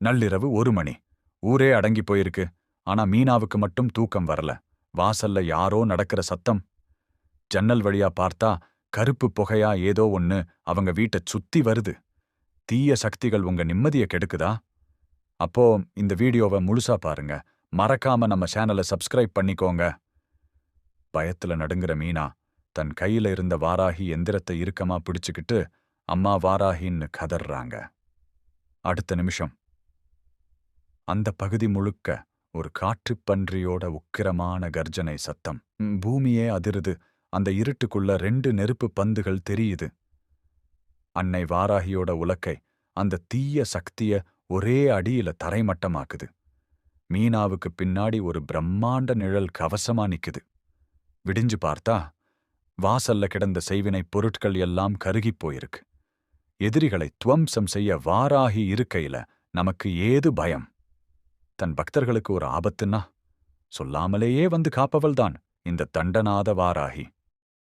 நள்ளிரவு 1 மணி. ஊரே அடங்கி போயிருக்கு. ஆனா மீனாவுக்கு மட்டும் தூக்கம் வரல. வாசல்ல யாரோ நடக்கிற சத்தம். ஜன்னல் வழியா பார்த்தா கருப்பு புகையா ஏதோ ஒண்ணு அவங்க வீட்டைச் சுத்தி வருது. தீய சக்திகள் உங்க நிம்மதிய கெடுக்குதா? அப்போ இந்த வீடியோவை முழுசா பாருங்க. மறக்காம நம்ம சேனலை சப்ஸ்கிரைப் பண்ணிக்கோங்க. பயத்துல நடுங்குற மீனா தன் கையில இருந்த வாராகி எந்திரத்தை இறுக்கமா பிடிச்சுக்கிட்டு அம்மா வாராகின்னு கதறாங்க. அடுத்த நிமிஷம் அந்த பகுதி முழுக்க ஒரு காற்றுப்பன்றியோட உக்கிரமான கர்ஜனை சத்தம். பூமியே அதிருது. அந்த இருட்டுக்குள்ள 2 நெருப்பு பந்துகள் தெரியுது. அன்னை வாராகியோட உலக்கை அந்த தீய சக்திய ஒரே அடியில தரைமட்டமாக்குது. மீனாவுக்கு பின்னாடி ஒரு பிரம்மாண்ட நிழல் கவசமா நிக்குது. விடிஞ்சு பார்த்தா வாசல்ல கிடந்த செய்வினை பொருட்கள் எல்லாம் கருகிப் போயிருக்கு. எதிரிகளை துவம்சம் செய்ய வாராகி இருக்கையில நமக்கு ஏது பயம்? தன் பக்தர்களுக்கு ஒரு ஆபத்துன்னா சொல்லாமலேயே வந்து காப்பவள்தான் இந்த தண்டநாத வாராகி.